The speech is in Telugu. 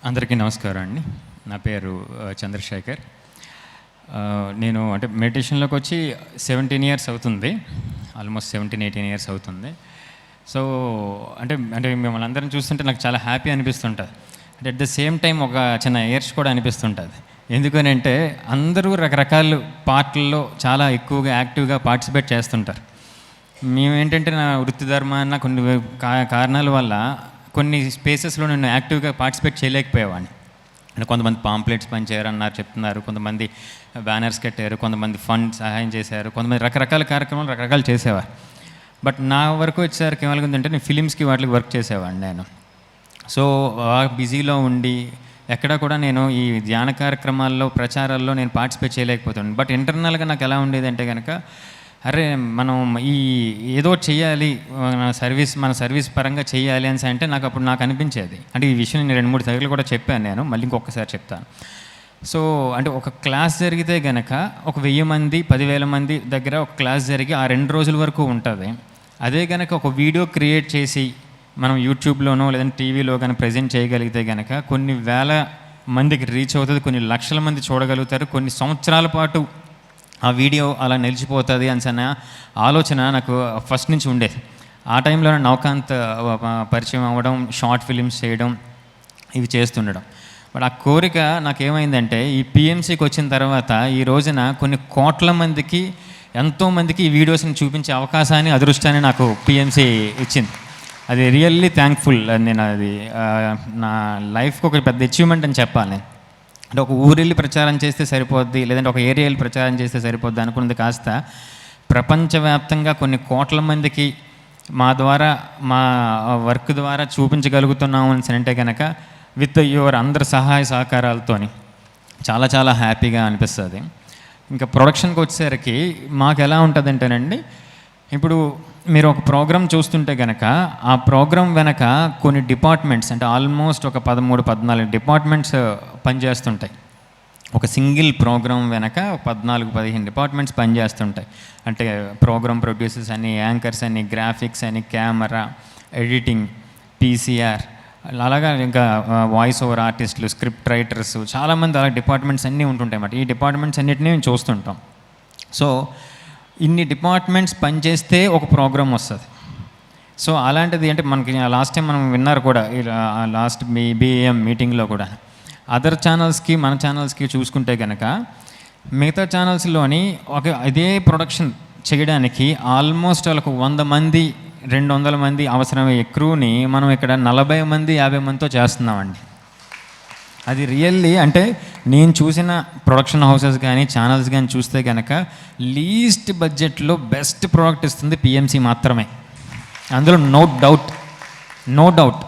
అందరికీ నమస్కారం అండి. నా పేరు చంద్రశేఖర్. నేను అంటే మెడిటేషన్లోకి వచ్చి 17 ఇయర్స్ అవుతుంది, ఆల్మోస్ట్ 17-18 ఇయర్స్ అవుతుంది. సో అంటే అంటే మిమ్మల్ని అందరం చూస్తుంటే నాకు చాలా హ్యాపీ అనిపిస్తుంటుంది. అంటే అట్ ద సేమ్ టైం ఒక చిన్న ఎయిర్స్ కూడా అనిపిస్తుంటుంది. ఎందుకనంటే అందరూ రకరకాల పార్ట్లలో చాలా ఎక్కువగా యాక్టివ్గా పార్టిసిపేట్ చేస్తుంటారు. మేమేంటంటే నా వృత్తి ధర్మాన కొన్ని కారణాల వల్ల కొన్ని స్పేసెస్లో నేను యాక్టివ్గా పార్టిసిపేట్ చేయలేకపోయేవాడిని. అంటే కొంతమంది పాంప్లెట్స్ పనిచేయారన్నారు చెప్తున్నారు, కొంతమంది బ్యానర్స్ కట్టారు, కొంతమంది ఫండ్ సహాయం చేశారు, కొంతమంది రకరకాల కార్యక్రమాలు రకరకాలు చేసేవారు. బట్ నా వరకు వచ్చేసరికి ఏమలుగుందంటే నేను ఫిలిమ్స్కి వాటికి వర్క్ చేసేవాడిని నేను. సో బిజీలో ఉండి ఎక్కడ కూడా నేను ఈ ధ్యాన కార్యక్రమాల్లో ప్రచారాల్లో నేను పార్టిసిపేట్ చేయలేకపోతున్నాను. బట్ ఇంటర్నల్గా నాకు ఎలా ఉండేది అంటే కనుక, అరే మనం ఈ ఏదో చేయాలి, మన సర్వీస్ పరంగా చేయాలి అని అంటే నాకు అనిపించేది. అంటే ఈ విషయం నేను 2-3 సార్లు కూడా చెప్పాను నేను, మళ్ళీ ఇంకొకసారి చెప్తాను. సో అంటే ఒక క్లాస్ జరిగితే గనక ఒక 1000 మంది 10,000 మంది దగ్గర ఒక క్లాస్ జరిగి ఆ 2 రోజుల వరకు ఉంటుంది. అదే కనుక ఒక వీడియో క్రియేట్ చేసి మనం యూట్యూబ్లోనో లేదంటే టీవీలో కానీ ప్రజెంట్ చేయగలిగితే కనుక కొన్ని వేల మందికి రీచ్ అవుతుంది, కొన్ని లక్షల మంది చూడగలుగుతారు, కొన్ని సంవత్సరాల పాటు ఆ వీడియో అలా నిలిచిపోతుంది అని ఆలోచన నాకు ఫస్ట్ నుంచి ఉండేది. ఆ టైంలో నవకాంత్ పరిచయం అవ్వడం, షార్ట్ ఫిలిమ్స్ చేయడం, ఇవి చేస్తుండడం. బట్ ఆ కోరిక నాకేమైందంటే ఈ పిఎంసీకి వచ్చిన తర్వాత ఈ రోజున కొన్ని కోట్ల మందికి, ఎంతోమందికి ఈ వీడియోస్ని చూపించే అవకాశాన్ని, అదృష్టాన్ని నాకు పిఎంసీ ఇచ్చింది. అది రియల్లీ థ్యాంక్ఫుల్. నేను అది నా లైఫ్కి ఒక పెద్ద అచీవ్మెంట్ అని చెప్పాలి నేను. అంటే ఒక ఊరెళ్ళి ప్రచారం చేస్తే సరిపోద్ది, లేదంటే ఒక ఏరియా వెళ్ళి ప్రచారం చేస్తే సరిపోద్ది అనుకున్నది కాస్త ప్రపంచవ్యాప్తంగా కొన్ని కోట్ల మందికి మా ద్వారా, మా వర్క్ ద్వారా చూపించగలుగుతున్నాము అని అంటే కనుక విత్ యువర్ అందరి సహాయ సహకారాలతో చాలా చాలా హ్యాపీగా అనిపిస్తుంది. ఇంకా ప్రొడక్షన్కి వచ్చేసరికి మాకు ఎలా ఉంటుందంటేనండి, ఇప్పుడు మీరు ఒక ప్రోగ్రామ్ చూస్తుంటే కనుక ఆ ప్రోగ్రామ్ వెనక కొన్ని డిపార్ట్మెంట్స్, అంటే ఆల్మోస్ట్ ఒక 13-14 డిపార్ట్మెంట్స్ పనిచేస్తుంటాయి. ఒక సింగిల్ ప్రోగ్రామ్ వెనక 14-15 డిపార్ట్మెంట్స్ పనిచేస్తుంటాయి. అంటే ప్రోగ్రామ్ ప్రొడ్యూసర్స్ అని, యాంకర్స్ అని, గ్రాఫిక్స్ అని, కెమెరా, ఎడిటింగ్, పీసీఆర్, అలాగా ఇంకా వాయిస్ ఓవర్ ఆర్టిస్టులు, స్క్రిప్ట్ రైటర్స్, చాలామంది అలా డిపార్ట్మెంట్స్ అన్నీ ఉంటుంటాయి అన్నమాట. ఈ డిపార్ట్మెంట్స్ అన్నిటినీ మేము చూస్తుంటాం. సో ఇన్ని డిపార్ట్మెంట్స్ పనిచేస్తే ఒక ప్రోగ్రామ్ వస్తుంది. సో అలాంటిది అంటే మనకి లాస్ట్ టైం మనం విన్నారు కూడా, లాస్ట్ BAM మీటింగ్లో కూడా అదర్ ఛానల్స్కి మన ఛానల్స్కి చూసుకుంటే కనుక మిగతా ఛానల్స్లోని ఒక ఇదే ప్రొడక్షన్ చేయడానికి ఆల్మోస్ట్ వాళ్ళకు 100 మంది 200 మంది అవసరమయ్యే క్రూని మనం ఇక్కడ 40 మంది 50 మందితో చేస్తున్నామండి. అది రియల్లీ అంటే నేను చూసిన ప్రొడక్షన్ హౌసెస్ కానీ ఛానల్స్ కానీ చూస్తే కనుక లీస్ట్ బడ్జెట్లో బెస్ట్ ప్రోడక్ట్ ఇస్తుంది పిఎంసీ మాత్రమే. అందులో నో డౌట్.